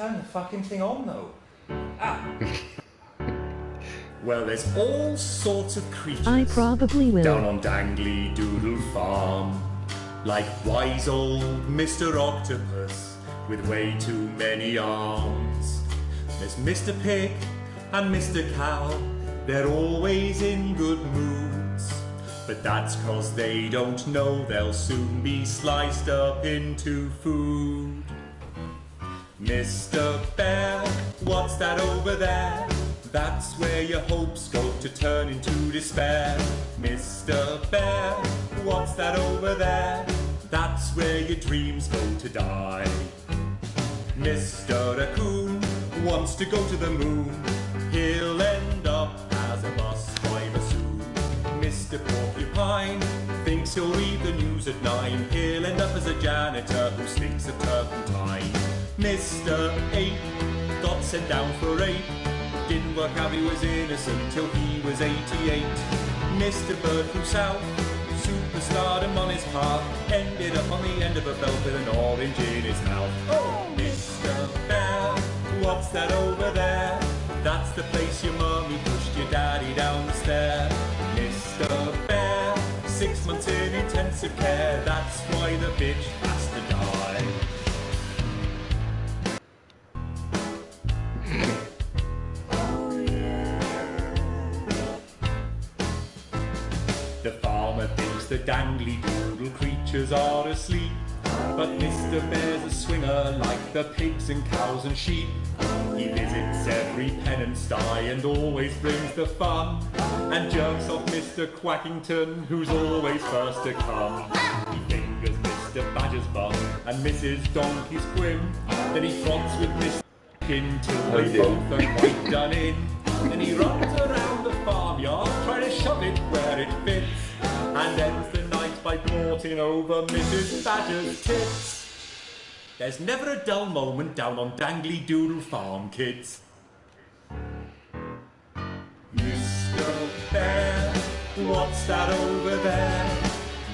turn the fucking thing on, though. Ah. Well, there's all sorts of creatures I probably will. down on Dangly Doodle Farm. Like wise old Mr. Octopus with way too many arms. There's Mr. Pig and Mr. Cow. They're always in good moods. But that's 'cause they don't know they'll soon be sliced up into food. Mr. Bear, what's that over there? That's where your hopes go to turn into despair. Mr. Bear, what's that over there? That's where your dreams go to die. Mr. Raccoon wants to go to the moon. He'll end up as a bus driver soon. Mr. Porcupine thinks he'll read the news at 9. He'll end up as a janitor who stinks of turpentine. Mr. Ape got sent down for rape. Didn't work out he was innocent till he was 88. Mr. Bird flew south, superstardom on his path. Ended up on the end of a belt with an orange in his mouth. Oh, Mr. Bear, what's that over there? That's the place your mummy pushed your daddy down the stair. Mr. Bear, 6 months in intensive care. That's why the bitch has to die. The farmer thinks the dangly doodle creatures are asleep. But Mr. Bear's a swinger like the pigs and cows and sheep. He visits every pen and sty and always brings the fun. And jerks off Mr. Quackington, who's always first to come. He fingers Mr. Badger's bum and Mrs. Donkey's quim. Then he fronts with Mr. till they both are quite done in. Then he runs around the farmyard trying to shove it where it fits. And ends the night by blorting over Mrs. Badger's tits. There's never a dull moment down on Dangly Doodle Farm, kids. Mr. Bear, what's that over there?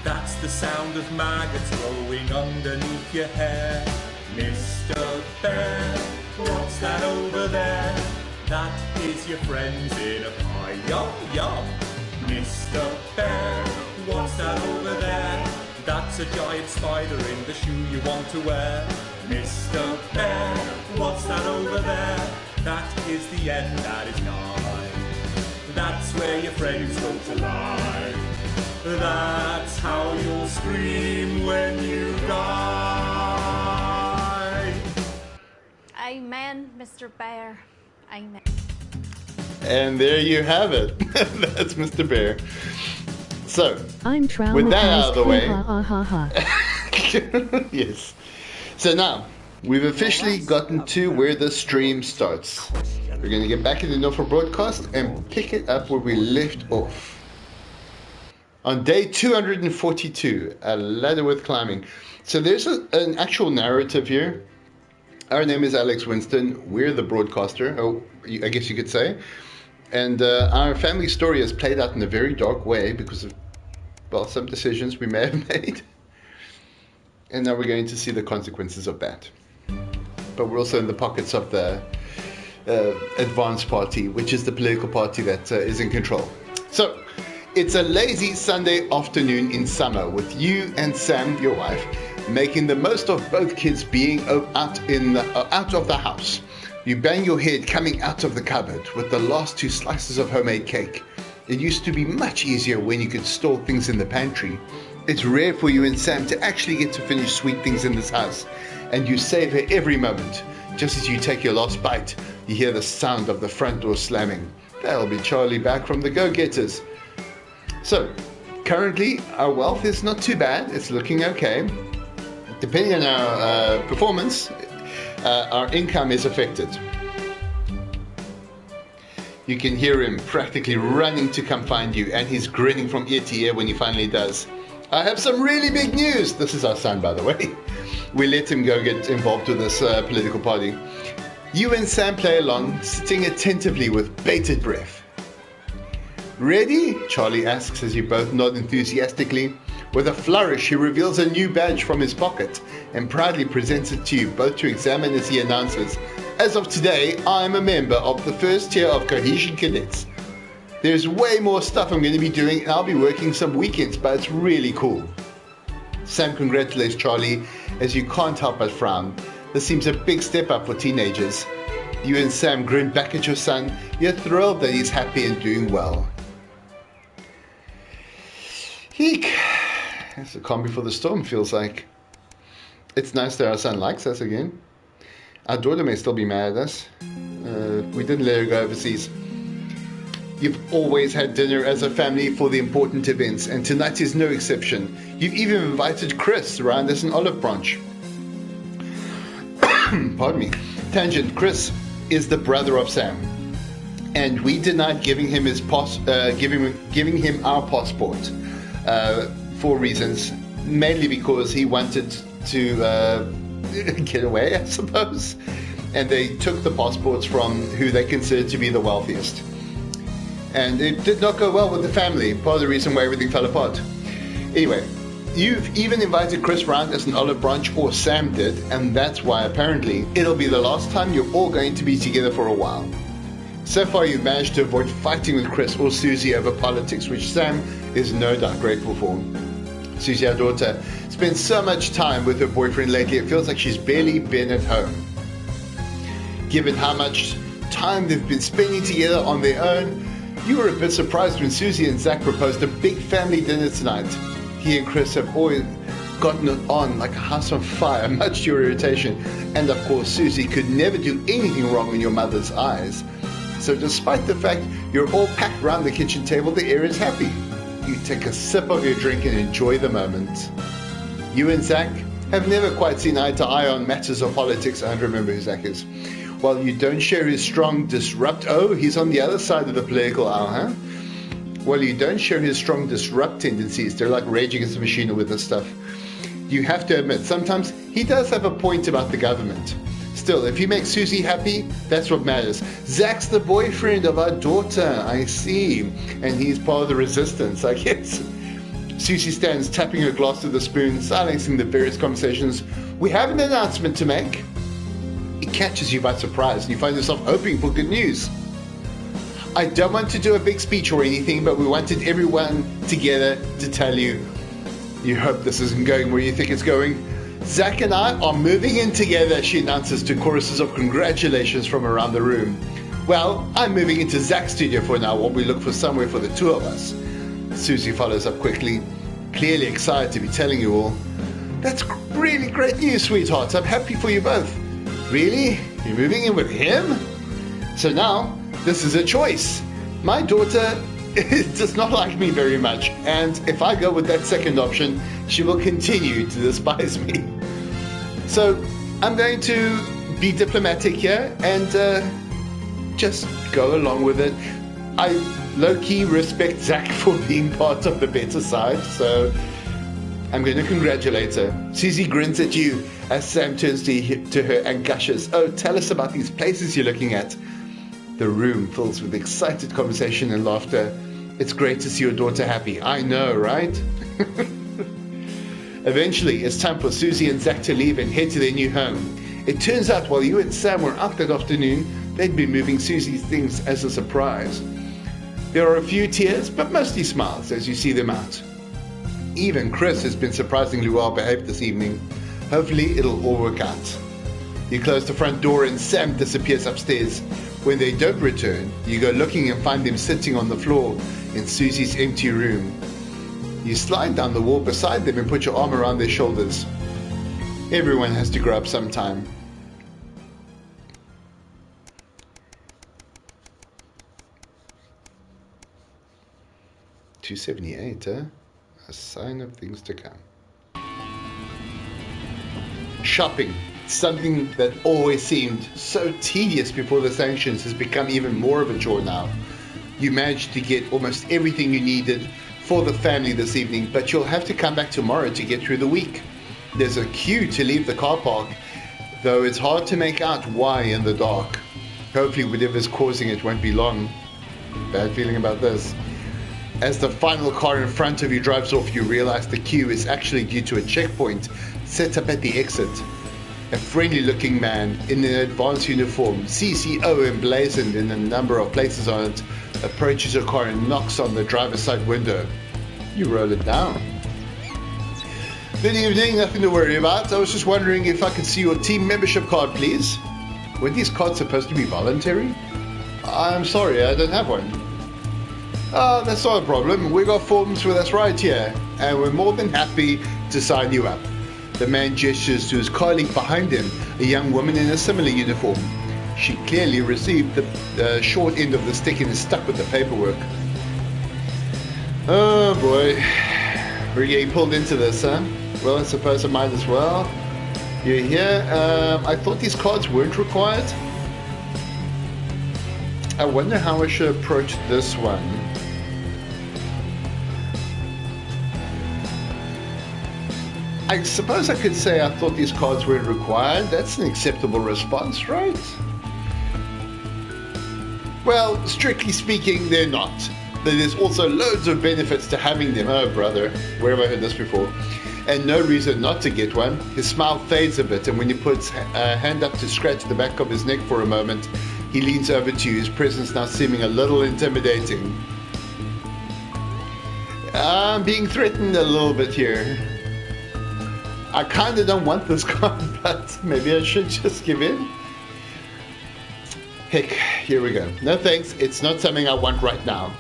That's the sound of maggots growing underneath your hair. Mr. Bear, what's that over there? That is your friends in a pie. Yum, yum. Mr. Bear, what's that over there? That's a giant spider in the shoe you want to wear. Mr. Bear, what's that over there? That is the end that is nigh. That's where your friends go to lie. That's how you'll scream when you die. Amen, Mr. Bear. Amen. And there you have it. That's Mr. Bear. So, I'm with that out of the way. Ha, ha, ha. Yes. So now, we've officially gotten to where the stream starts. We're going to get back into Norfolk broadcast and pick it up where we left off. On day 242, a ladder worth climbing. So there's an actual narrative here. Our name is Alex Winston. We're the broadcaster, I guess you could say. And our family story has played out in a very dark way because of, well, some decisions we may have made. And now we're going to see the consequences of that. But we're also in the pockets of the advanced party, which is the political party that is in control. So, it's a lazy Sunday afternoon in summer with you and Sam, your wife, making the most of both kids being out of the house. You bang your head coming out of the cupboard with the last 2 slices of homemade cake. It used to be much easier when you could store things in the pantry. It's rare for you and Sam to actually get to finish sweet things in this house, and you savor every moment. Just as you take your last bite, you hear the sound of the front door slamming. That'll be Charlie back from the Go-Getters. So, currently, our wealth is not too bad. It's looking okay. Depending on our performance, our income is affected. You can hear him practically running to come find you, and he's grinning from ear to ear when he finally does. I have some really big news. This is our son, by the way. We let him go get involved with this political party. You and Sam play along, sitting attentively with bated breath. Ready? Charlie asks as you both nod enthusiastically. With a flourish, he reveals a new badge from his pocket and proudly presents it to you, both to examine as he announces, "As of today, I am a member of the first tier of Cohesion Cadets. There's way more stuff I'm going to be doing, and I'll be working some weekends, but it's really cool." Sam congratulates Charlie as you can't help but frown. This seems a big step up for teenagers. You and Sam grin back at your son. You're thrilled that he's happy and doing well. Eek. It's a calm before the storm, feels like. It's nice that our son likes us again. Our daughter may still be mad at us. We didn't let her go overseas. You've always had dinner as a family for the important events, and tonight is no exception. You've even invited Chris around as an olive branch. Pardon me. Tangent. Chris is the brother of Sam, and we denied giving him his giving him our passport for reasons, mainly because he wanted to get away, I suppose, and they took the passports from who they considered to be the wealthiest. And it did not go well with the family, part of the reason why everything fell apart. Anyway, you've even invited Chris round as an olive branch, or Sam did, and that's why apparently it'll be the last time you're all going to be together for a while. So far you've managed to avoid fighting with Chris or Susie over politics, which Sam is no doubt grateful for. Susie, our daughter, spends so much time with her boyfriend lately, it feels like she's barely been at home. Given how much time they've been spending together on their own, you were a bit surprised when Susie and Zach proposed a big family dinner tonight. He and Chris have always gotten it on like a house on fire, much to your irritation. And of course, Susie could never do anything wrong in your mother's eyes. So despite the fact you're all packed around the kitchen table, the air is happy. You take a sip of your drink and enjoy the moment. You and Zach have never quite seen eye to eye on matters of politics. I don't remember who Zach is. While you don't share his strong he's on the other side of the political aisle, huh? While you don't share his strong disrupt tendencies, they're like Rage Against the Machine with this stuff. You have to admit, sometimes he does have a point about the government. Still, if he makes Susie happy, that's what matters. Zach's the boyfriend of our daughter, I see. And he's part of the resistance, I guess. Susie stands tapping her glass with a spoon, silencing the various conversations. We have an announcement to make. It catches you by surprise and you find yourself hoping for good news. I don't want to do a big speech or anything, but we wanted everyone together to tell you. You hope this isn't going where you think it's going. Zach and I are moving in together, she announces to choruses of congratulations from around the room. Well, I'm moving into Zach's studio for now while we look for somewhere for the two of us. Susie follows up quickly, clearly excited to be telling you all. That's really great news, sweethearts. I'm happy for you both. Really? You're moving in with him? So now, this is a choice. My daughter does not like me very much, and if I go with that second option, she will continue to despise me. So, I'm going to be diplomatic here and just go along with it. I low-key respect Zach for being part of the better side, so I'm going to congratulate her. Susie grins at you as Sam turns to her and gushes, "Oh, tell us about these places you're looking at." The room fills with excited conversation and laughter. It's great to see your daughter happy. I know, right? Eventually, it's time for Susie and Zach to leave and head to their new home. It turns out while you and Sam were out that afternoon, they'd been moving Susie's things as a surprise. There are a few tears, but mostly smiles as you see them out. Even Chris has been surprisingly well behaved this evening. Hopefully it'll all work out. You close the front door and Sam disappears upstairs. When they don't return, you go looking and find them sitting on the floor in Susie's empty room. You slide down the wall beside them and put your arm around their shoulders. Everyone has to grow up sometime. $278, huh? A sign of things to come. Shopping, something that always seemed so tedious before the sanctions, has become even more of a chore now. You managed to get almost everything you needed for the family this evening, but you'll have to come back tomorrow to get through the week. There's a queue to leave the car park, though it's hard to make out why in the dark. Hopefully whatever's causing it won't be long. Bad feeling about this. As the final car in front of you drives off, you realize the queue is actually due to a checkpoint set up at the exit. A friendly-looking man in an advanced uniform, CCO emblazoned in a number of places on it, approaches your car and knocks on the driver's side window. You roll it down. Good evening, nothing to worry about. I was just wondering if I could see your team membership card, please. Were these cards supposed to be voluntary? I'm sorry, I don't have one. Oh, that's not a problem. We got forms with us right here, and we're more than happy to sign you up. The man gestures to his colleague behind him, a young woman in a similar uniform. She clearly received the short end of the stick and is stuck with the paperwork. Oh boy, we're getting pulled into this, huh? Well, I suppose I might as well. You're here. I thought these cards weren't required. I wonder how I should approach this one. I suppose I could say I thought these cards weren't required. That's an acceptable response, right? Well, strictly speaking, they're not. But there's also loads of benefits to having them. Oh, brother, where have I heard this before? And no reason not to get one. His smile fades a bit, and when he puts a hand up to scratch the back of his neck for a moment, he leans over to you, his presence now seeming a little intimidating. I'm being threatened a little bit here. I kinda don't want this card, but maybe I should just give in. Heck, here we go. No thanks, it's not something I want right now.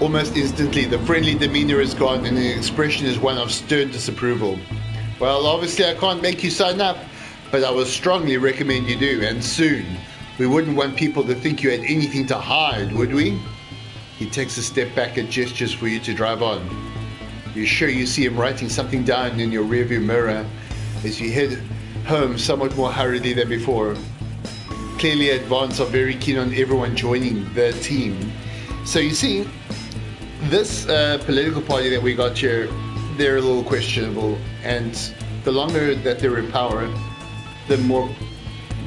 Almost instantly, the friendly demeanor is gone and the expression is one of stern disapproval. Well, obviously I can't make you sign up, but I would strongly recommend you do, and soon. We wouldn't want people to think you had anything to hide, would we? He takes a step back and gestures for you to drive on. You're sure you see him writing something down in your rearview mirror as you head home somewhat more hurriedly than before. Clearly, Advance are very keen on everyone joining the team. So you see, this political party that we got here, they're a little questionable, and the longer that they're in power, the more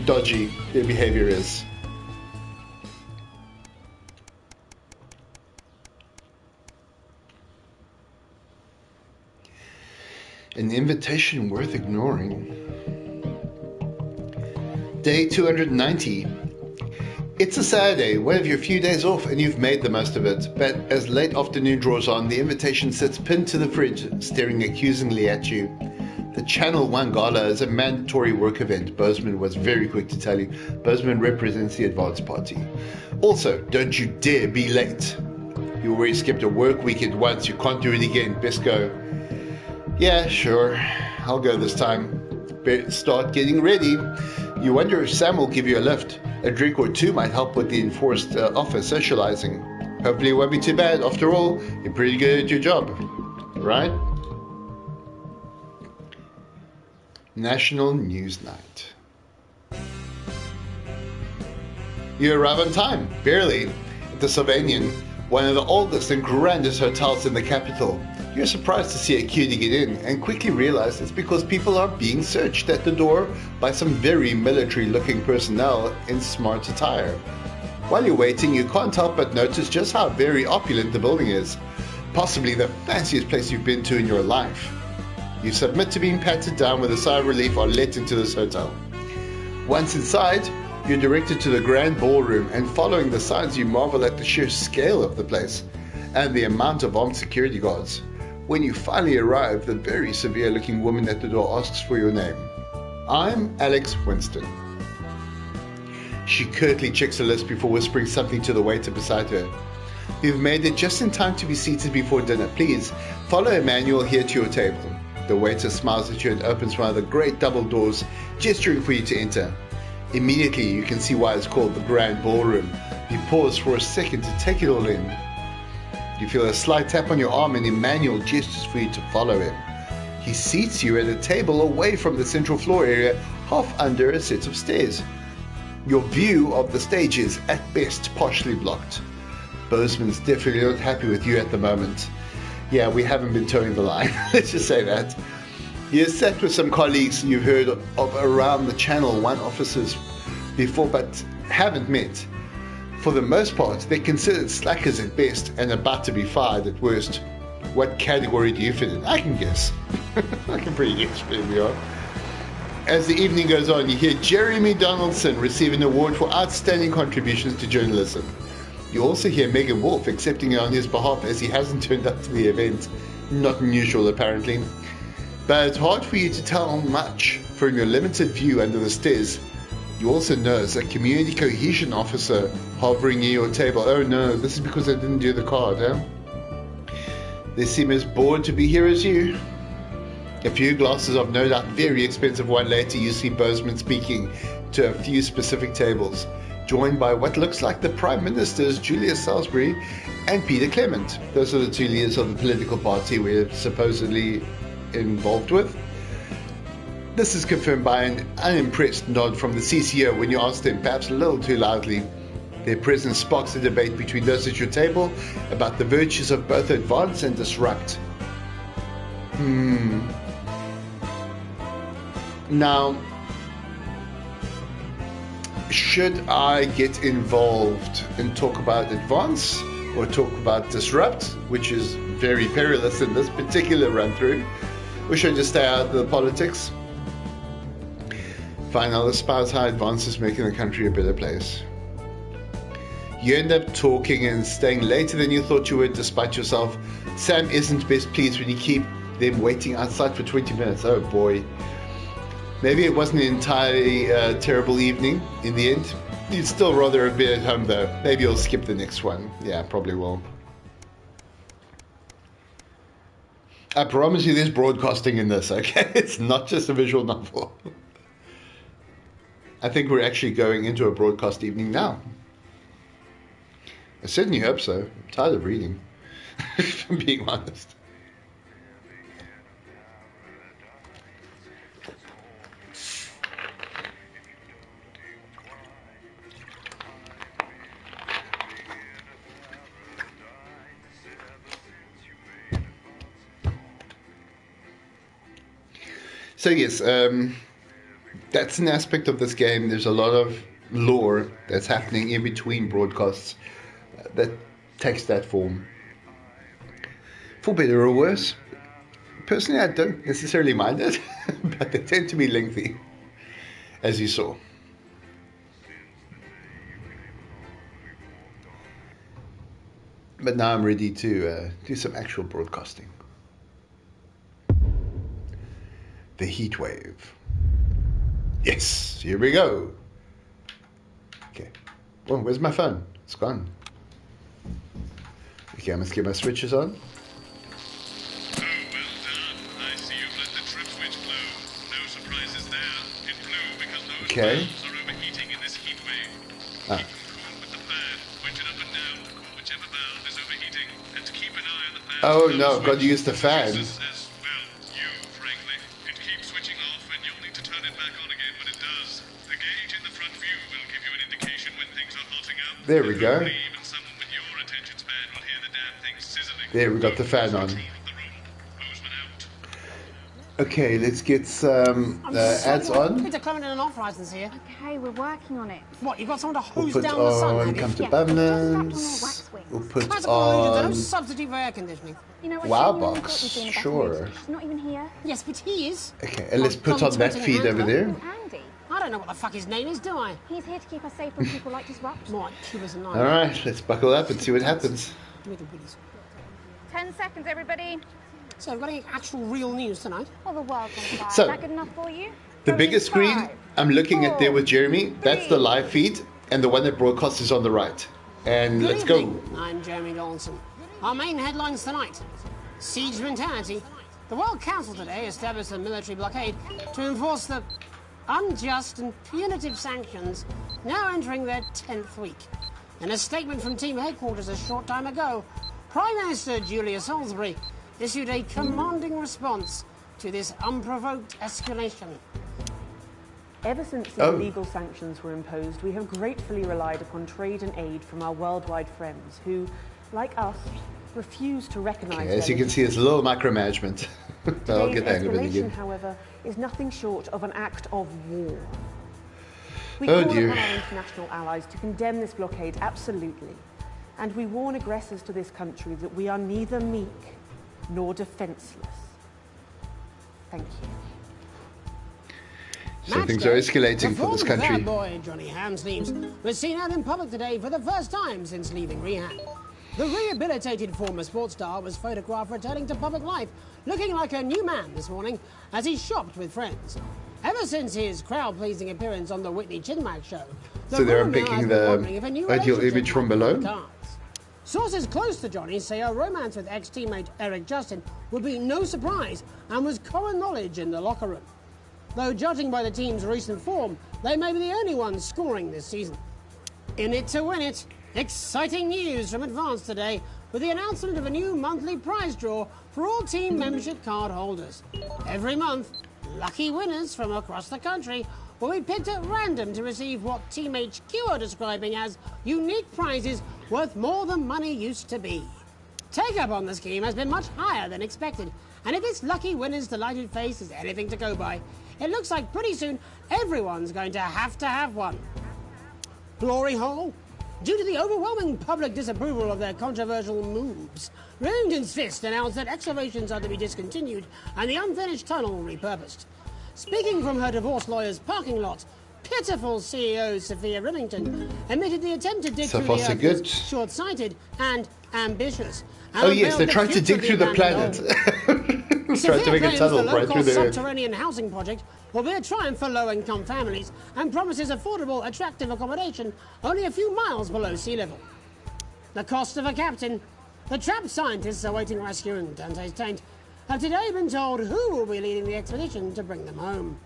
dodgy their behavior is. An invitation worth ignoring. Day 290. It's a Saturday, one of your few days off, and you've made the most of it. But as late afternoon draws on, the invitation sits pinned to the fridge, staring accusingly at you. The Channel 1 Gala is a mandatory work event, Bozeman was very quick to tell you. Bozeman represents the Advance Party. Also, don't you dare be late. You already skipped a work weekend once, you can't do it again, best go. Yeah, sure, I'll go this time. Better start getting ready. You wonder if Sam will give you a lift. A drink or two might help with the enforced office socializing. Hopefully it won't be too bad. After all, you're pretty good at your job, right? National News Night. You arrive on time, barely, at the Sylvanian, one of the oldest and grandest hotels in the capital. You're surprised to see a queue to get in and quickly realize it's because people are being searched at the door by some very military-looking personnel in smart attire. While you're waiting, you can't help but notice just how very opulent the building is, possibly the fanciest place you've been to in your life. You submit to being patted down with a sigh of relief or let into this hotel. Once inside, you're directed to the grand ballroom, and following the signs you marvel at the sheer scale of the place and the amount of armed security guards. When you finally arrive, the very severe-looking woman at the door asks for your name. I'm Alex Winston. She curtly checks a list before whispering something to the waiter beside her. You've made it just in time to be seated before dinner. Please, follow Emmanuel here to your table. The waiter smiles at you and opens one of the great double doors, gesturing for you to enter. Immediately, you can see why it's called the Grand Ballroom. You pause for a second to take it all in. You feel a slight tap on your arm and Emmanuel gestures for you to follow him. He seats you at a table away from the central floor area, half under a set of stairs. Your view of the stage is, at best, partially blocked. Bozeman's definitely not happy with you at the moment. Yeah, we haven't been towing the line, let's just say that. You're sat with some colleagues you've heard of around the Channel 1 offices before, but haven't met. For the most part, they're considered slackers at best and about to be fired at worst. What category do you fit in? I can guess. I can pretty guess where we are. As the evening goes on, you hear Jeremy Donaldson receive an award for outstanding contributions to journalism. You also hear Megan Wolf accepting it on his behalf as he hasn't turned up to the event. Not unusual, apparently. But it's hard for you to tell much from your limited view under the stairs. You also notice a community cohesion officer hovering near your table. Oh no, this is because I didn't do the card, huh? They seem as bored to be here as you. A few glasses of no doubt very expensive wine later, you see Bozeman speaking to a few specific tables, joined by what looks like the Prime Ministers Julius Salisbury and Peter Clement. Those are the two leaders of the political party we're supposedly involved with. This is confirmed by an unimpressed nod from the CCO when you ask them, perhaps a little too loudly. Their presence sparks a debate between those at your table about the virtues of both advance and disrupt. Now, should I get involved and talk about advance or talk about disrupt, which is very perilous in this particular run-through, or should I just stay out of the politics? Fine, I'll espouse how advance is making the country a better place. You end up talking and staying later than you thought you would, despite yourself. Sam isn't best pleased when you keep them waiting outside for 20 minutes. Oh boy. Maybe it wasn't an entirely terrible evening in the end. You'd still rather have been at home though. Maybe you'll skip the next one. Yeah, probably will. I promise you there's broadcasting in this, okay? It's not just a visual novel. I think we're actually going into a broadcast evening now. I certainly hope so. I'm tired of reading, if I'm being honest. So yes, that's an aspect of this game. There's a lot of lore that's happening in between broadcasts that takes that form. For better or worse. Personally, I don't necessarily mind it, but they tend to be lengthy, as you saw. But now I'm ready to do some actual broadcasting. The heat wave. Yes, here we go. Okay. Oh, where's my phone? It's gone. Okay, I must get my switches on. Oh, well done. I see you've let the trip switch blow. No surprises there. It blew because those valves are overheating in this heat wave. Keep them cool with the fan. Point it up and down to cool whichever valve is overheating. And keep an eye on the fan. Oh no, I've got to use the fan. There we go. There, we got the fan on. Okay, let's get some ads on. Peter Clement and Authorizers here. Okay, we're working on it. What, you've got someone to We'll hose put down the sun, on have you? Come to Yeah, just Bumlands. strapped on more wax We'll wings. put Classical illusions are no on substitute for air conditioning. You know what? Wow genuinely Box, thought we'd be in a better sure. mood. She's not even here. Yes, but he is. Okay, and let's put on that feed over there. Andy. I don't know what the fuck his name is, do I? He's here to keep us safe from people like Disrupt. More like Cubas and All Nine. right, let's buckle up and see what happens. 10 seconds, everybody. So, we've got any actual real news tonight? Well, the world's on fire. So, Is that good enough for you? The Three, biggest screen five, I'm looking at there with Jeremy, that's the three. live feed, and the one that broadcasts is on the right. And Good let's evening. go. I'm Jeremy Donaldson. Our main headlines tonight. Siege mentality. The World Council today established a military blockade to enforce the unjust and punitive sanctions now entering their 10th week. In a statement from team headquarters a short time ago, Prime Minister Julius Salisbury issued a commanding response to this unprovoked escalation. Ever since the illegal sanctions were imposed, we have gratefully relied upon trade and aid from our worldwide friends who, like us, refuse to recognise Okay, as you can see, it's a little micromanagement. I'll get the hang of it escalation, again. however, is nothing short of an act of war. We call upon our international allies to condemn this blockade absolutely. And we warn aggressors to this country that we are neither meek nor defenceless. Thank you. So things are escalating for this country. The boy, Johnny Hamsleeves, was seen out in public today for the first time since leaving rehab. The rehabilitated former sports star was photographed returning to public life, looking like a new man this morning as he shopped with friends. Ever since his crowd-pleasing appearance on the Whitney Chinmack show, so they're picking the ideal image from below? Sources close to Johnny say a romance with ex-teammate Eric Justin would be no surprise and was common knowledge in the locker room. Though judging by the team's recent form, they may be the only ones scoring this season. In it to win it, exciting news from Advance today with the announcement of a new monthly prize draw for all team membership card holders. Every month, lucky winners from across the country will be picked at random to receive what Team HQ are describing as unique prizes worth more than money used to be. Take-up on the scheme has been much higher than expected, and if this lucky winner's delighted face is anything to go by, it looks like pretty soon everyone's going to have one. Glory hole? Due to the overwhelming public disapproval of their controversial moves, Remington's Fist announced that excavations are to be discontinued and the unfinished tunnel repurposed. Speaking from her divorce lawyer's parking lot, pitiful CEO Sophia Remington admitted the attempt to dig through the earth was short-sighted and ambitious. Oh yes, they're trying to dig through the planet. Trying to make a tunnel right through the subterranean housing project will be a triumph for low-income families and promises affordable, attractive accommodation only a few miles below sea level. The cost of a captain. The trapped scientists awaiting rescue in Dante's Taint have today been told who will be leading the expedition to bring them home.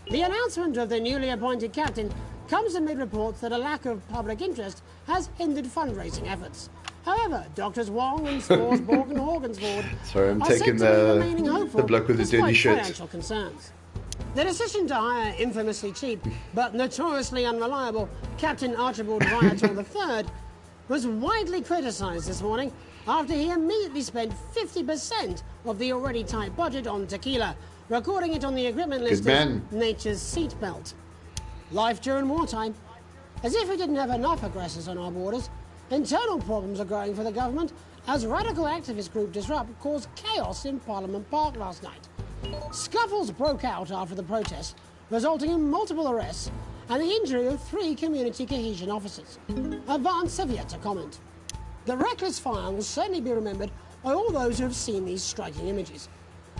The announcement of the newly appointed captain comes amid reports that a lack of public interest has hindered fundraising efforts. However, Doctors Wong and Sporsborg and Horgensford are said to be remaining hopeful bloke with the dirty shirt. Financial concerns. The decision to hire infamously cheap but notoriously unreliable Captain Archibald Viator III was widely criticised this morning after he immediately spent 50% of the already tight budget on tequila, recording it on the equipment list as nature's seatbelt. Life during wartime. As if we didn't have enough aggressors on our borders, internal problems are growing for the government as radical activist group Disrupt caused chaos in Parliament Park last night. Scuffles broke out after the protest, resulting in multiple arrests and the injury of 3 community cohesion officers. Advance have yet to comment. The reckless fire will certainly be remembered by all those who have seen these striking images.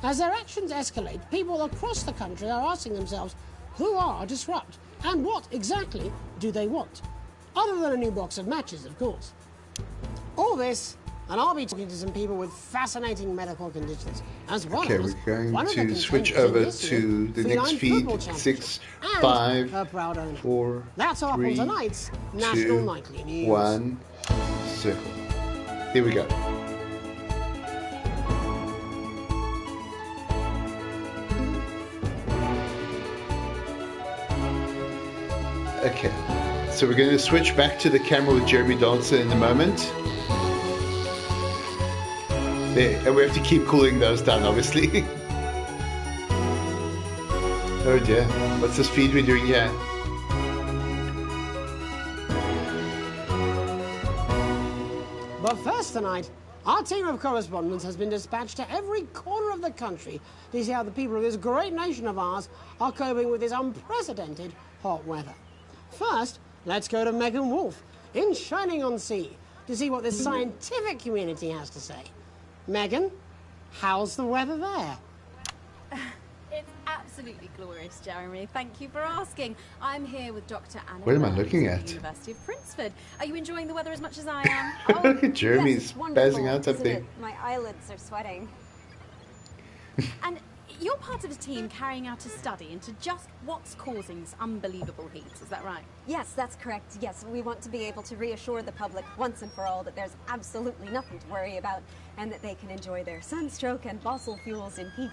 As their actions escalate, people across the country are asking themselves, who are Disrupt and what exactly do they want? Other than a new box of matches, of course. All this, and I'll be talking to some people with fascinating medical conditions, as well as we're going to switch over to the next feed. 6, 5, 4, That's all 3, tonight's National Nightly News. 1, circle. Here we go. Okay, so we're going to switch back to the camera with Jeremy Dancer in a moment. There, and we have to keep cooling those down, obviously. Oh dear, what's this feed we're doing here? But first tonight, our team of correspondents has been dispatched to every corner of the country to see how the people of this great nation of ours are coping with this unprecedented hot weather. First, let's go to Megan Wolf in Shining-on-Sea to see what the scientific community has to say. Megan, how's the weather there? It's absolutely glorious, Jeremy. Thank you for asking. I'm here with Dr. Anna. What am I looking at? The University of Princeford. Are you enjoying the weather as much as I am? Oh, Jeremy's spazzing out up there. My eyelids are sweating. And you're part of a team carrying out a study into just what's causing this unbelievable heat, is that right? Yes, that's correct. Yes, we want to be able to reassure the public once and for all that there's absolutely nothing to worry about and that they can enjoy their sunstroke and fossil fuels in peace.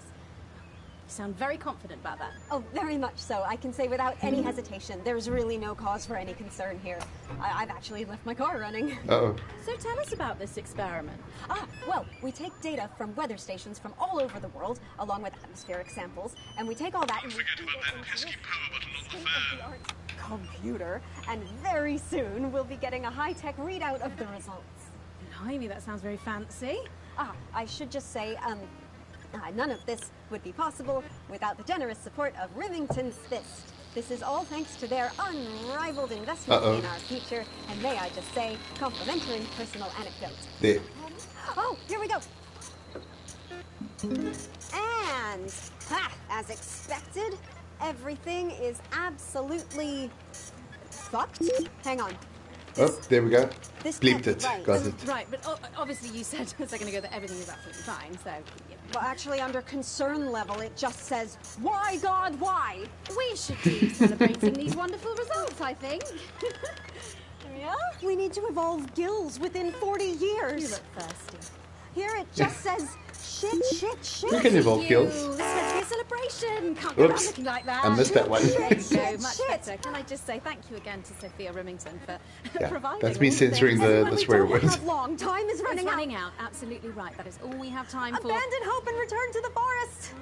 You sound very confident about that. Oh, very much so. I can say without any hesitation, there's really no cause for any concern here. I've actually left my car running. Uh-oh. So tell us about this experiment. Well, we take data from weather stations from all over the world, along with atmospheric samples, and we take all that and Don't forget about that pesky power button on the fan. computer, and very soon we'll be getting a high-tech readout of the results. Blimey, that sounds very fancy. I should just say, none of this would be possible without the generous support of Remington's Fist. This is all thanks to their unrivaled investment in our future, and may I just say, complimentary personal anecdote. There. Oh, here we go. And, as expected, everything is absolutely fucked. Hang on. Oh, there we go. This Bleeped can't it. be right. Got it. Right, but obviously you said a second ago that everything is absolutely fine, so... You know. Well, actually, under concern level, it just says, why, God, why? We should be celebrating these wonderful results, I think. There we are. We need to evolve gills within 40 years. You look thirsty. Here it just says, shit. You can evolve gills. This is meant to be a celebration. Can't go around Oops. looking like that. I missed that one. There you go, much better. Can I just say thank you again to Sophia Remington for providing That's me all the censoring things. the swear We words. don't have long. Time is It's running running out. Absolutely right. That is all we have time for. Abandon hope and return to the forest.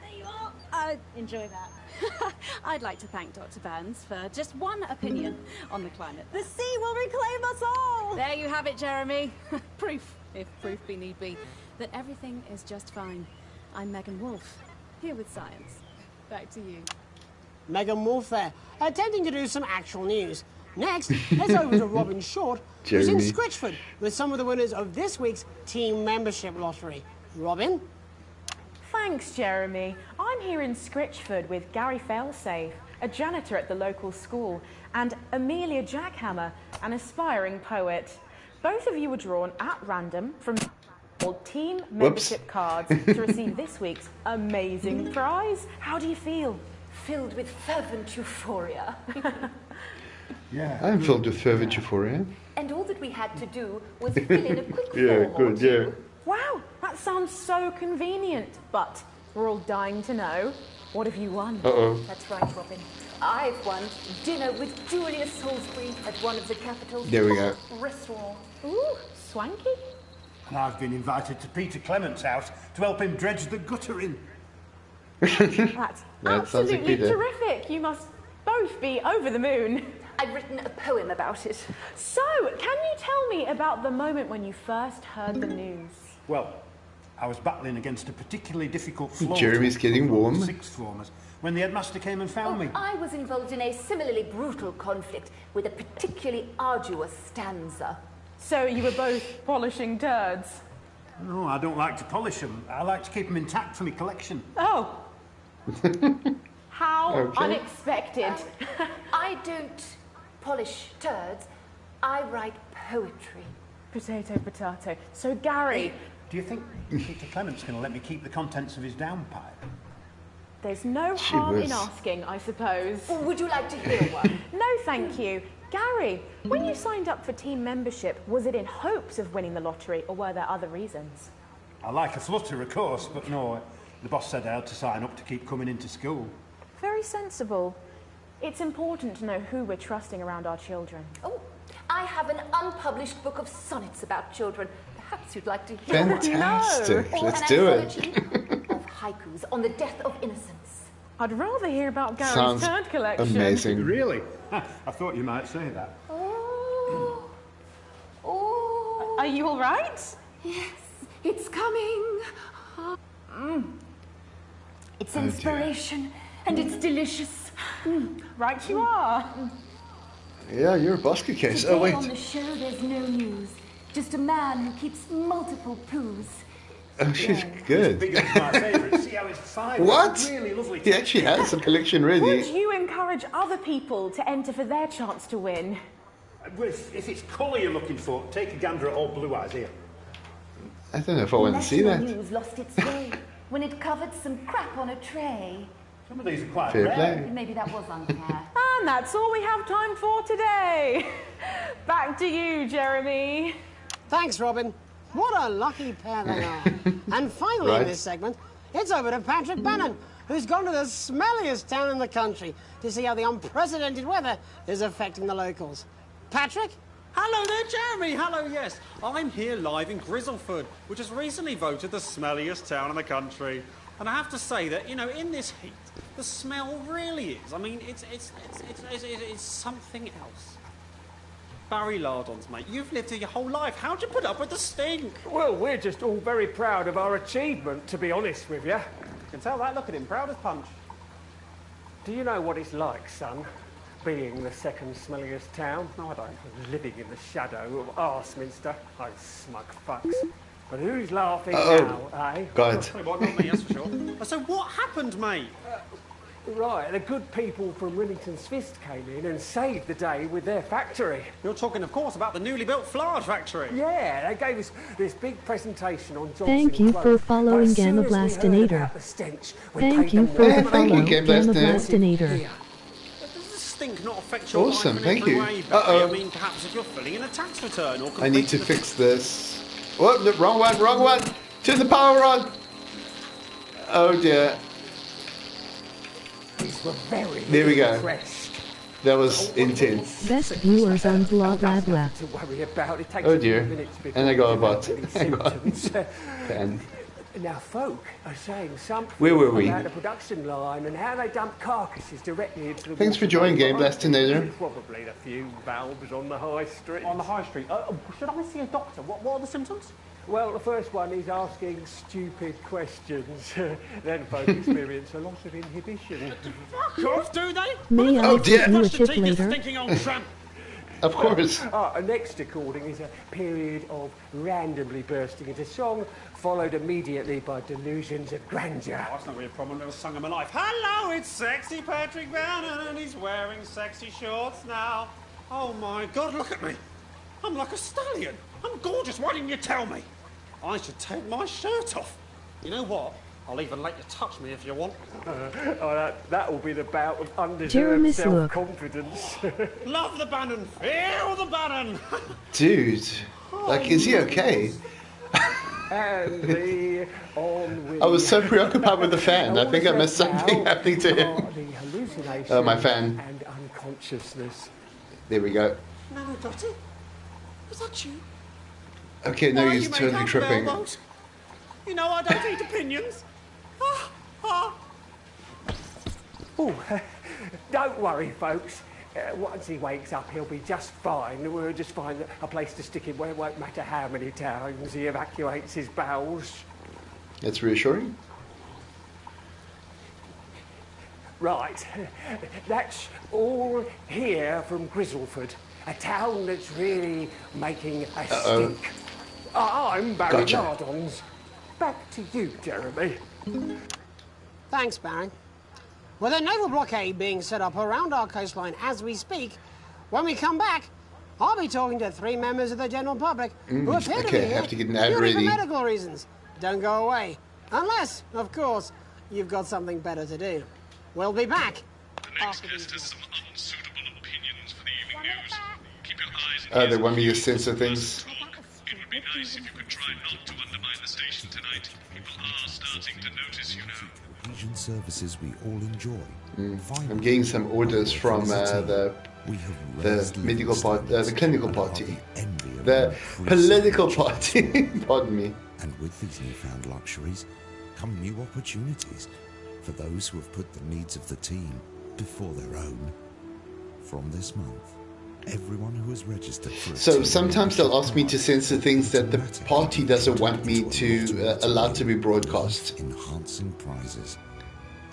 There you are. Enjoy that. I'd like to thank Dr. Burns for just one opinion on the climate. The sea will reclaim us all. There you have it, Jeremy. Proof, if proof be need be, that everything is just fine. I'm Megan Wolfe, here with science. Back to you. Megan Wolfe there, attempting to do some actual news. Next, let's over to Robin Short, who's in Jeremy. Scritchford with some of the winners of this week's team membership lottery. Robin? Thanks, Jeremy. I'm here in Scritchford with Gary Failsafe, a janitor at the local school, and Amelia Jackhammer, an aspiring poet. Both of you were drawn at random from team membership cards to receive this week's amazing prize. How do you feel? Filled with fervent euphoria. I'm filled with fervent euphoria. And all that we had to do was fill in a quick Yeah, form or good, two. Wow, that sounds so convenient. But we're all dying to know. What have you won? Uh-oh. That's right, Robin. I've won dinner with Julia Salisbury at one of the capital's There we go. restaurants. Ooh, swanky. And I've been invited to Peter Clement's house to help him dredge the gutter in. That's That sounds like absolutely Peter. terrific. You must both be over the moon. I've written a poem about it. So, can you tell me about the moment when you first heard the news? Well, I was battling against a particularly difficult floor. Jeremy's getting warm. Sixth formers, when the headmaster came and found me. I was involved in a similarly brutal conflict with a particularly arduous stanza. So you were both polishing turds? No, I don't like to polish them. I like to keep them intact for my collection. Oh. How Okay. unexpected. I don't polish turds. I write poetry. Potato, potato. So, Gary, Do you think Peter Clement's going to let me keep the contents of his downpipe? there's no She harm in was- asking, I suppose. Would you like to hear one? No, thank you. Gary, when you signed up for team membership, was it in hopes of winning the lottery, or were there other reasons? I like a flutter, of course, but no, the boss said I had to sign up to keep coming into school. Very sensible. It's important to know who we're trusting around our children. Oh, I have an unpublished book of sonnets about children. Perhaps you'd like to hear one. Fantastic. Or Let's an do it. anthology of haikus on the death of innocence. I'd rather hear about Gary's Sounds turd collection. amazing. Really? I thought you might say that. Oh. Oh. Are you all right? Yes, it's coming. It's inspiration and it's delicious. Right you are. Yeah, you're a basket case. Today Oh, wait. on the show, there's no news. Just a man who keeps multiple poos. Oh, she's good. Big up my favourite. See how it's fine. What? It's really lovely. He actually has a collection Would ready. you encourage other people to enter for their chance to win? If it's colour you're looking for, take a gander at old Blue Eyes here. I don't know if I want to see National that. News lost its way when it covered some crap on a tray. Some of these are quite Fair rare. play. Maybe that was unfair. And that's all we have time for today. Back to you, Jeremy. Thanks, Robin. What a lucky pair they are. And finally Right. in this segment, it's over to Patrick Bannon, who's gone to the smelliest town in the country to see how the unprecedented weather is affecting the locals. Patrick? Hello there, Jeremy. Hello, yes. I'm here live in Grizzleford, which has recently voted the smelliest town in the country. And I have to say that, you know, in this heat, the smell really is. I mean, it's something else. Barry Lardons, mate, you've lived here your whole life. How'd you put up with the stink? Well, we're just all very proud of our achievement, to be honest with you. You can tell that. Look at him, proud as punch. Do you know what it's like, son, being the second smelliest town? No, I don't. Living in the shadow of Arseminster. Those smug fucks. But who's laughing now, eh? God. Well, not me, that's for sure. So what happened, mate? Right, the good people from Remington's Fist came in and saved the day with their factory. You're talking, of course, about the newly built flour factory. Yeah, they gave us this big presentation on Johnson. Thank you for following Gamablastinator. Thank you for the follow, Gamablastinator. Does the stink not affect your Awesome, life in thank every you. way, Barry? I mean, perhaps if you're filling in a tax return or I need to completing fix this. Oh, no, wrong one. Turn the power on. Oh dear. These were very There we go. impressed. That was intense. Best viewers on blah blah blah. To worry about. It takes Oh a few dear. minutes before And I got a you bot. develop I any got symptoms. pen. Now, folk are saying something Where were we? about the production line and how they dump carcasses directly into the Thanks for water. joining, Gamablastinator. Probably a few valves on the high street. On the high street. Should I see a doctor? What are the symptoms? Well, the first one is asking stupid questions. Then folk experience a loss of inhibition. Fuck off, do they? May I put you a tip later? Stinking old tramp. Of course. Next recording is a period of randomly bursting into song, followed immediately by delusions of grandeur. Oh, that's not really a problem. I've never sung in my life. Hello, it's sexy Patrick Bannon, and he's wearing sexy shorts now. Oh my God, look at me. I'm like a stallion. I'm gorgeous. Why didn't you tell me? I should take my shirt off. You know what? I'll even let you touch me if you want. That will be the bout of undeserved Jeremy's look. self-confidence. Love the Bannon. Feel the Bannon. Dude. Like, is he okay? And the on with I was so preoccupied with the fan. I think I missed something happening to him. the hallucination Oh, my fan. and unconsciousness. There we go. No, Dottie. Was that you? Okay, no, Why he's you make totally out tripping. with elbows? You know I don't eat opinions. Oh, don't worry, folks. Once he wakes up, he'll be just fine. We'll just find a place to stick him where it won't matter how many times he evacuates his bowels. That's reassuring. Right, that's all here from Grizzleford, a town that's really making a stink. I'm Barry Gotcha. Lardons. Back to you, Jeremy. Thanks, Barry. With a naval blockade being set up around our coastline as we speak, when we come back, I'll be talking to 3 members of the general public who appear to be okay, I here have to get an ad purely for ready. medical reasons. Don't go away. Unless, of course, you've got something better to do. We'll be back. The next guest has some unsuitable opinions for the evening news. Keep your eyes and They want me to censor things. It would be nice if you could try not to undermine the station tonight. People are starting to notice, you know. Asian services we all enjoy. I'm getting some orders from the medical part, the clinical party, the political party. Pardon me. And with these newfound luxuries come new opportunities for those who have put the needs of the team before their own. From this month, everyone who has registered for a So team sometimes they'll ask me to censor things that the party doesn't want me to allow to be broadcast. enhancing prizes.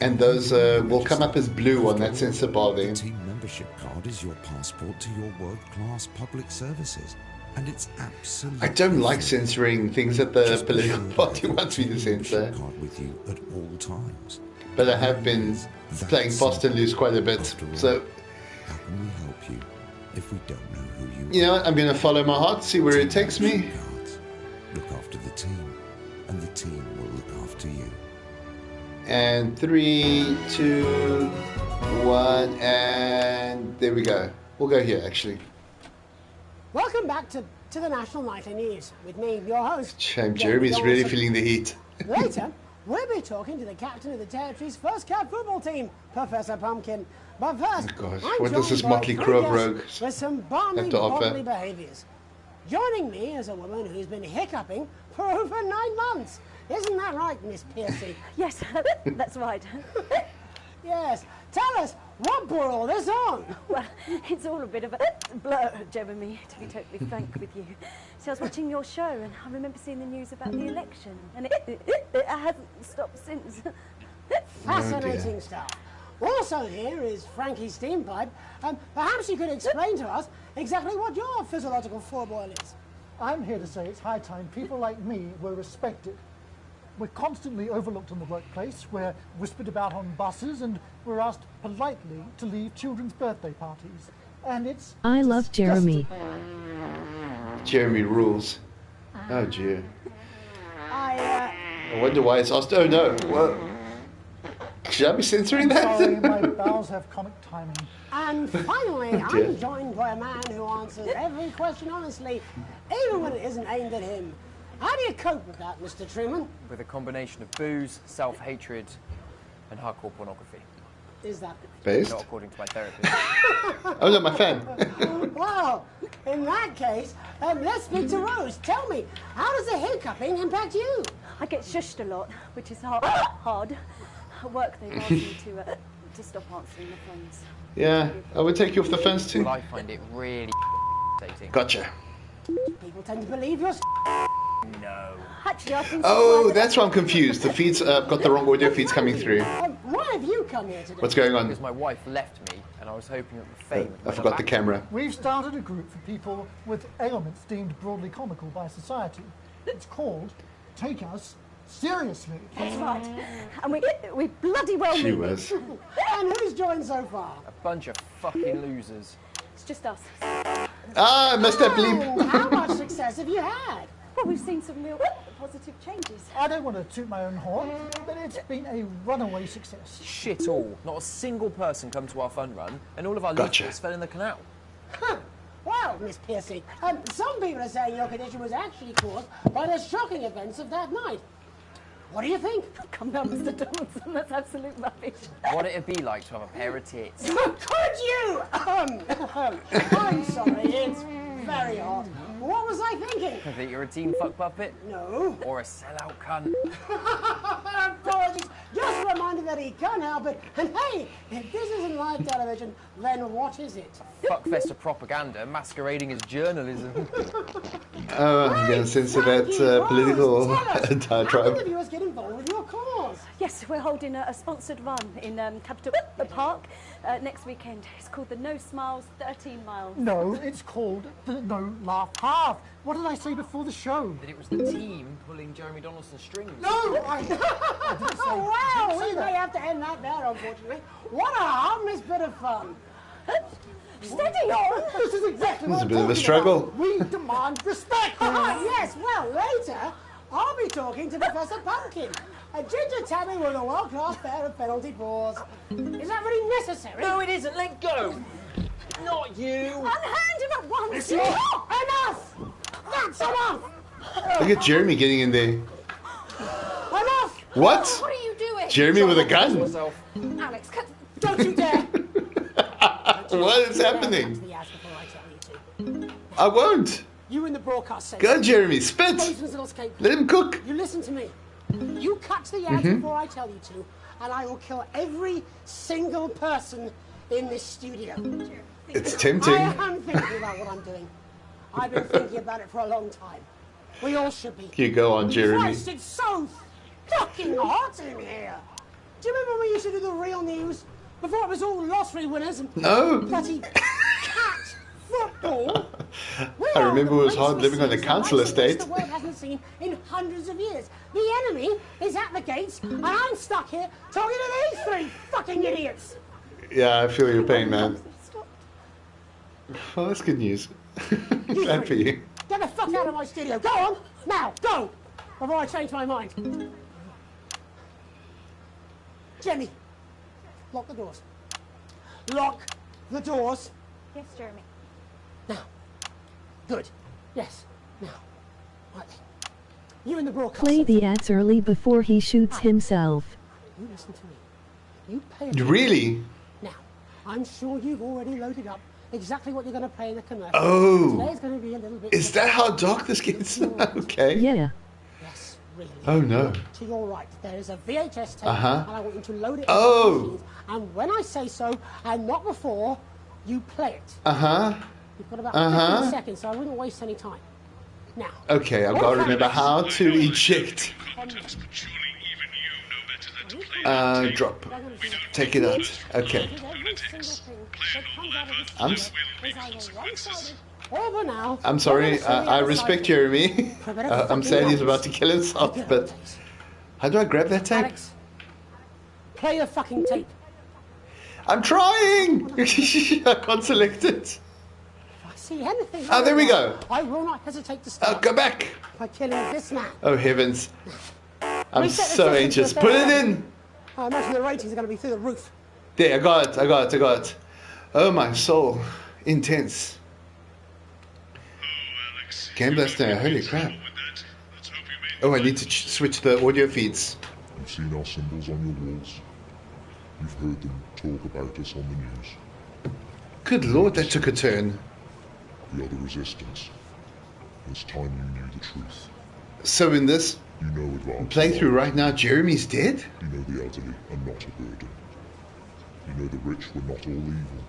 And those will come up as blue on that censor bar there. The team membership card is your passport to your world-class public services. And it's absolutely I don't like censoring things that the political party wants me to censor. card with you at all times. But I have been playing fast and loose quite a bit. So, How can we help you if we don't know who you you know what? I'm going to follow my heart, see where it takes me. cards? Look after the team, and the team will look after you. And 3, 2, 1, and there we go. We'll go here, actually. Welcome back to the National Nightly News with me, your host. Shame, Jeremy's really feeling the heat. Later, we'll be talking to the captain of the territory's first cat football team, Professor Pumpkin. But first, Oh God, I'm what does this joined by motley three crew of guests rogues with some have balmy, to offer? bodily behaviours. Joining me is a woman who's been hiccuping for over 9 months. Isn't that right, Miss Piercy? Yes, that's right. Yes. Tell us, what brought all this on? Well, it's all a bit of a blur, Jeremy, to be totally frank with you. So I was watching your show and I remember seeing the news about the election and it hasn't stopped since. Fascinating stuff. Also here is Frankie Steampipe. Perhaps you could explain to us exactly what your physiological foreboil is. I'm here to say it's high time people like me were respected. We're constantly overlooked in the workplace, we're whispered about on buses, and we're asked politely to leave children's birthday parties. And it's I love Jeremy. Jeremy rules. Oh dear. I wonder why it's asked. Oh no. Well, should I be censoring that? Sorry, my bowels have comic timing. And finally, Oh, dear. I'm joined by a man who answers every question honestly, even when it isn't aimed at him. How do you cope with that, Mr. Truman? With a combination of booze, self-hatred, and hardcore pornography. Is that Based? Not according to my therapist. Oh no, my fan. Well, in that case, let's speak to Rose. Tell me, how does the hiccuping impact you? I get shushed a lot, which is hard. At work, they've asked me to stop answering the phones. Yeah, I would take you off the fence too. Well, I find it really irritating. Gotcha. People tend to believe you're No. Actually, I've been Oh, that's why I'm confused. The feeds got the wrong audio feeds coming through. Why have you come here today? What's going on? Because my wife left me, and I was hoping that the fame would I bring her forgot the back. camera. We've started a group for people with ailments deemed broadly comical by society. It's called Take Us Seriously. That's right. And we bloody well She mean was. it. And who's joined so far? A bunch of fucking losers. It's just us. Ah, I messed up, Oh, bleep. how much success have you had? Well, we've seen some real positive changes. I don't want to toot my own horn, but it's been a runaway success. Shit all. Not a single person come to our fun run, and all of our Gotcha. listeners fell in the canal. Huh. Well, Miss Piercy, some people are saying your condition was actually caused by the shocking events of that night. What do you think? Come down, Mr. Donaldson. That's absolute rubbish. What it'd be like to have a pair of tits. Could you? I'm sorry, it's very hot. What was I thinking? That you're a teen fuck puppet? No. Or a sellout cunt? Apologies. Just a reminder that he can't help it. And hey, if this isn't live television, then what is it? Fuckfest of propaganda masquerading as journalism. Oh, I'm going to censor that political How can diatribe. the viewers get involved with your cause? Yes, we're holding a sponsored run in Capital Park next weekend. It's called the No Smiles 13 Miles. No, it's called the No Laugh Half. What did I say before the show? That it was the team pulling Jeremy Donaldson's strings. No, I didn't say, Oh, wow, say we that. may have to end that there, unfortunately. What a harmless bit of fun. Steady on! This is exactly It's what a I'm bit of a talking struggle. about. We demand respect. Yes, well, later, I'll be talking to Professor Pumpkin. A ginger tabby with a world-class pair of penalty paws. Is that really necessary? No, it isn't. Let go. Not you. Unhand him at once! Enough! That's enough! Look at Jeremy getting in there. Enough! What? What are you doing? Jeremy with a gun? Myself. Alex, Don't you dare! What is happening? The ass before I tell you to. I won't. You in the broadcast section. Go, Jeremy, spit. Policeman's little escape. Let him cook. You listen to me. You cut to the ads before I tell you to, and I will kill every single person in this studio. It's tempting. I am thinking about what I'm doing. I've been thinking about it for a long time. We all should be. You go on, Jeremy. Christ, it's so fucking hot in here. Do you remember when we used to do the real news? Before it was all lottery winners and No. bloody cat football. I remember it was hard living on a council estate. The world hasn't seen in hundreds of years. The enemy is at the gates, and I'm stuck here talking to these three fucking idiots. Yeah, I feel your pain, man. Well, that's good news. Glad for you. Get the fuck out of my studio. Go on, now, go, before I change my mind. Jenny, lock the doors. Lock the doors. Yes, Jeremy. Now. Good. Yes. Now. Right then. You and the broadcast. Play the ads early before he shoots himself. You listen to me. You pay attention. Really? Now, I'm sure you've already loaded up exactly what you're going to play in the commercial. Oh. Today's going to be a little bit. Is that how dark this gets? Okay. Yeah. Yes, really. Oh no. To your right, there is a VHS tape, Uh-huh. and I want you to load it. Oh. Machines, and when I say so, and not before, you play it. Uh-huh. You've got about Uh-huh. 15 seconds, so I wouldn't waste any time. Now. Okay, I've got to remember how to eject. Drop. Take it out. Okay. I'm sorry. I respect Jeremy. I'm saying he's about to kill himself, but how do I grab that tape? Alex, play the fucking tape. I'm trying. I can't select it. If I see anything. Oh, there we go. I will not hesitate to start. Go back. By killing this man. Oh heavens! I'm Reset the so system anxious. to Put it in. I imagine the ratings are going to be through the roof. There, I got it. Oh my soul, intense. Game Blaster, holy crap. Oh, I need to switch the audio feeds. You've seen our symbols on your walls. You've heard them talk about us on the news. Good lord, that took a turn. We are the resistance. It's time you knew the truth. So in this playthrough right now, Jeremy's dead? You know the elderly are not a burden. You know the rich were not all evil.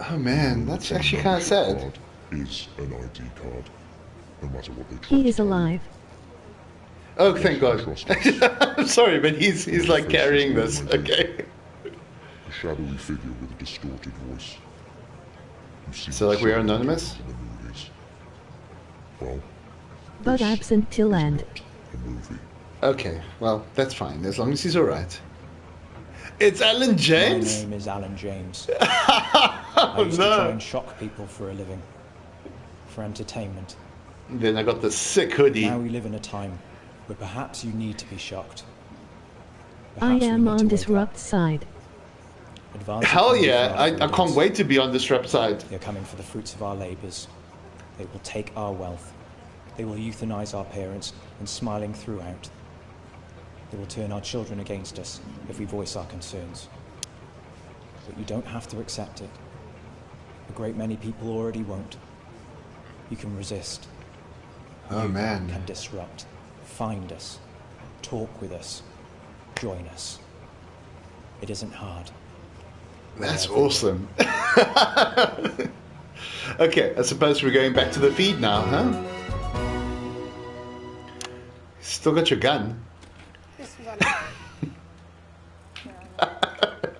Oh man, that's actually kind of sad. Card is an ID card, no matter what they try. He is alive. Oh, thank God. I'm sorry, but he's like carrying this. Okay. A shadowy figure with a distorted voice. So like we're anonymous? Well, But absent till end. Okay, well, that's fine, as long as he's alright. It's Alan James? My name is Alan James. I used to try and shock people for a living. For entertainment. Then I got the sick hoodie. Now we live in a time where perhaps you need to be shocked. I am on Disrupt's side. Hell yeah, I can't wait to be on Disrupt side. They're coming for the fruits of our labours. They will take our wealth. They will euthanize our parents and smiling throughout. They will turn our children against us if we voice our concerns. But you don't have to accept it. A great many people already won't. You can resist. Oh man. You can disrupt. Find us. Talk with us. Join us. It isn't hard. That's awesome. Okay, I suppose we're going back to the feed now, huh? Still got your gun.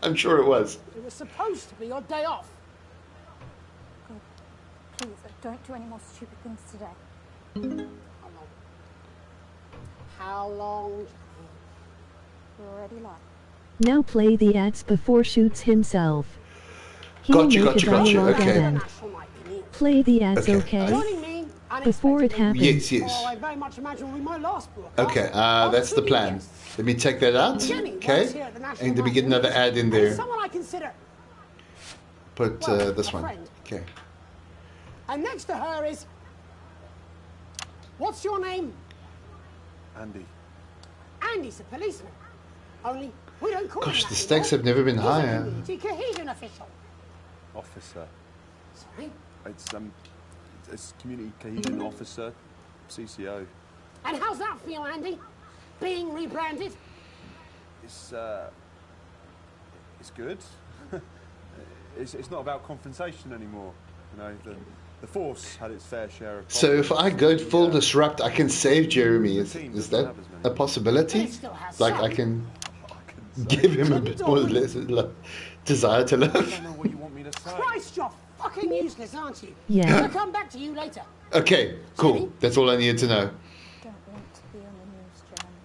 I'm sure it was. It was supposed to be your day off. God, please, don't do any more stupid things today. How long? We're already live. Now play the ads before shoots himself. Gotcha, okay. Play the ads, okay? Before it happens. Yes. Oh, I very much imagine will be my last book. Okay, that's the plan. Let me take that out, okay? And let me get another ad in there. Someone I consider. Put this one. Okay. And next to her is... What's your name? Andy. Andy's a policeman. Only we don't call Gosh, him the that stakes have never been higher. He's a cohesion official. Officer. Sorry? It's community cohesion officer, CCO. And how's that feel, Andy? Being rebranded? It's good. it's not about confrontation anymore. You know, the force had its fair share of. So if I go full disrupt, I can save Jeremy. Is that a possibility? Like I can give him a bit more desire to live. I don't know what you want me to say. Christ, you're fucking useless, aren't you? Yeah. I'll come back to you later. Okay, cool. That's all I needed to know. Don't want to be on the news, Jeremy.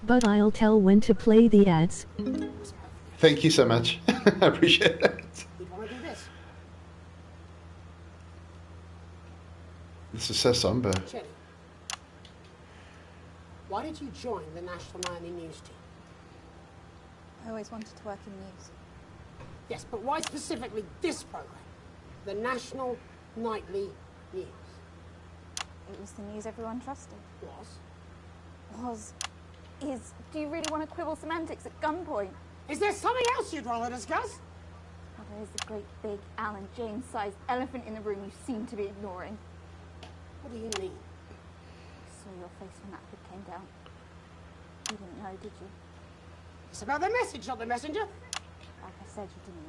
But I'll tell when to play the ads. Thank you so much. I appreciate that. You want to do this? This is so somber. Jenny, why did you join the National Nightly News team? I always wanted to work in news. Yes, but why specifically this program? The National Nightly News. It was the news everyone trusted. Is. Do you really want to quibble semantics at gunpoint? Is there something else you'd rather discuss? Oh, there's a great big Alan James-sized elephant in the room you seem to be ignoring. What do you mean? I saw your face when that hood came down. You didn't know, did you? It's about the message, not the messenger. Like I said, you didn't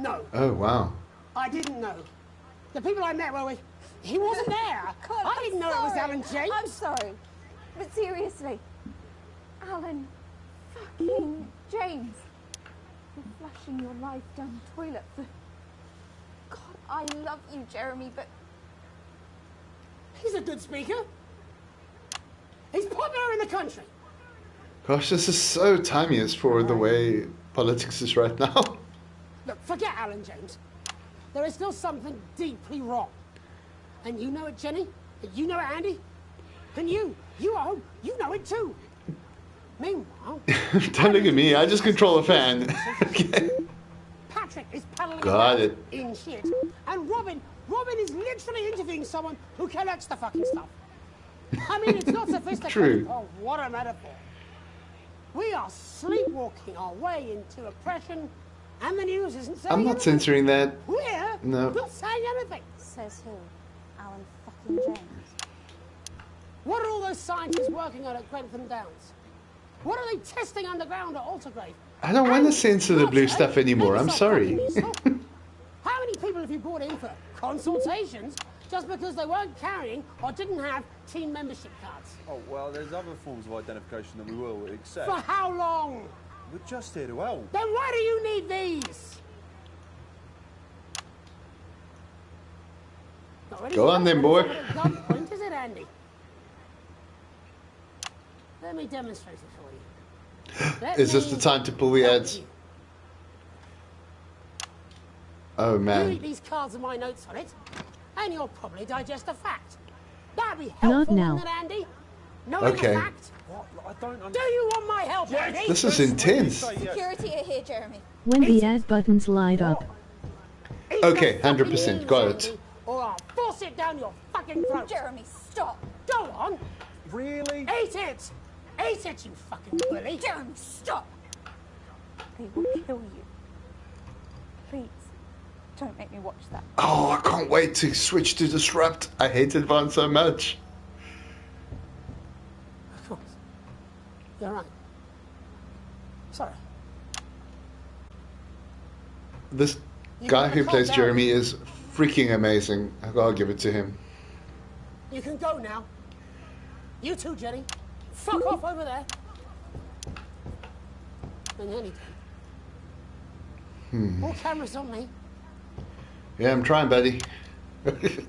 know. No. Oh, wow. I didn't know. The people I met were with... He wasn't there. God, I didn't know it was Alan James. I'm sorry. But seriously, Alan fucking James. You're flushing your life down the toilet for... God, I love you, Jeremy, but... He's a good speaker. He's popular in the country. Gosh, this is so timeless for the way politics is right now. Look, forget Alan James. There is still something deeply wrong. And you know it, Jenny. And you know it, Andy. And you at home, you know it too. Meanwhile... Don't look at me, I just control a fan. Patrick is paddling Got it. in shit. And Robin is literally interviewing someone who collects the fucking stuff. I mean, it's not sophisticated. True. Oh, what a metaphor. We are sleepwalking our way into oppression, and the news isn't saying I'm not anything. censoring that. We're No. not saying anything. Says who? Alan fucking James. What are all those scientists working on at Grentham Downs? What are they testing underground at Altergrave? I don't want to censor the blue stuff anymore, I'm sorry. How many people have you brought in for consultations just because they weren't carrying or didn't have team membership cards? Oh, well, there's other forms of identification that we will accept. For how long? We're just here to help. Then why do you need these? Go on then, boy. Gunpoint, is it, Andy? Let me demonstrate it for you. Is this the time to pull the ads? Oh, You man. read these cards with my notes on it, and you'll probably digest a fact. That'd be Not helpful, now. wouldn't it, Andy? Knowing Okay. a fact? Do you want my help, Andy? This is intense. Security are here, Jeremy. When the ad buttons light up. Okay, 100%. Got it. Or I'll force it down your fucking throat. Jeremy, stop. Go on. Really? Eat it. Eat it, you fucking bully. Jeremy, stop. They will kill you. Please, don't make me watch that. Oh, I can't wait to switch to Disrupt. I hate Advance so much. Of course. You're right. Sorry. This guy who plays Jeremy is freaking amazing. I gotta give it to him. You can go now. You too, Jenny. Fuck off over there. And anytime. All cameras on me. Yeah, I'm trying, buddy.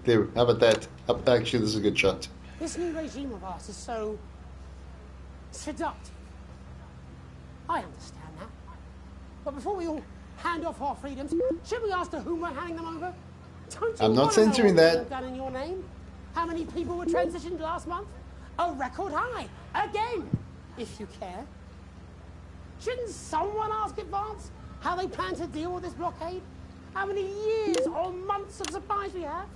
There, how about that? Actually, this is a good shot. This new regime of ours is so seductive. I understand that. But before we all hand off our freedoms, should we ask to whom we're handing them over? Don't you I'm not wanna know censoring what that. we've done in your name? How many people were transitioned last month? A record high. Again, if you care. Shouldn't someone ask Advance how they plan to deal with this blockade? How many years or months of supplies we have?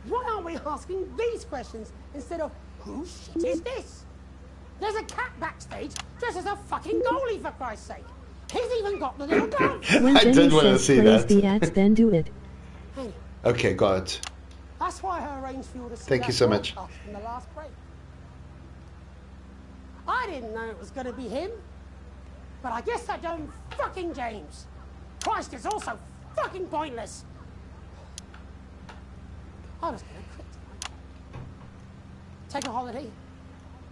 Why aren't we asking these questions instead of, whose shit is this? There's a cat backstage dressed as a fucking goalie, for Christ's sake. He's even got the little dog. When I Jenny did want to says see praise that. the ads, then do it. Hey, Okay, got it. that's why I arranged for you to see Thank you that so much. broadcast from the last break. I didn't know it was going to be him, but I guess I don't fucking James. Christ, it's also fucking pointless. I was going to quit tonight. Take a holiday,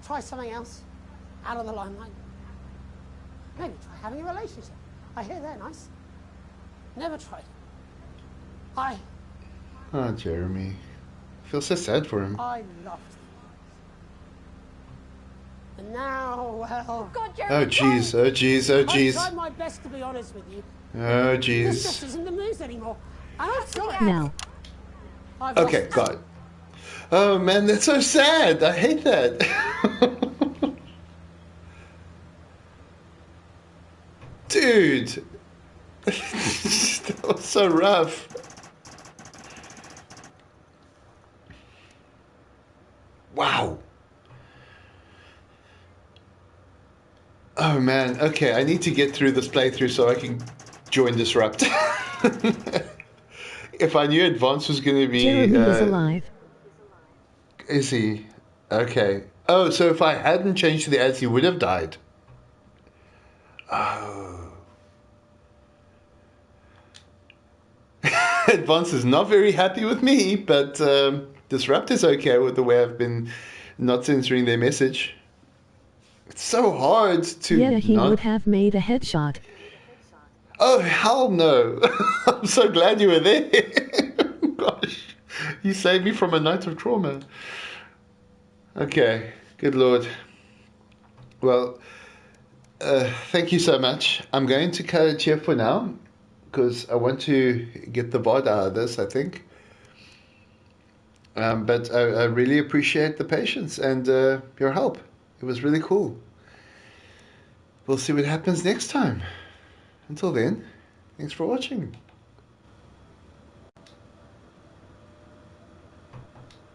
try something else, out of the limelight. Maybe try having a relationship. I hear they're nice. Never tried. Oh, Jeremy. I feel so sad for him. I loved it. And now, well... God, Jeremy, Oh, jeez. Oh, jeez. Oh, I jeez. tried my best to be honest with you. Oh, This just jeez. isn't the news anymore. And I'm sorry. Now. I've Okay, lost- got it. Oh, man, that's so sad. I hate that. Dude. That was so rough. Oh man, okay, I need to get through this playthrough so I can join Disrupt. If I knew Advance was going to be... Jeremy is alive. Is he? Okay. Oh, so if I hadn't changed to the ads, he would have died. Oh. Advance is not very happy with me, but Disrupt is okay with the way I've been not censoring their message. It's so hard to... Yeah, he would have made a headshot. Oh, hell no. I'm so glad you were there. Gosh, you saved me from a night of trauma. Okay, good Lord. Well, thank you so much. I'm going to cut it here for now, because I want to get the VOD out of this, I think. But I really appreciate the patience and your help. It was really cool. We'll see what happens next time. Until then, thanks for watching.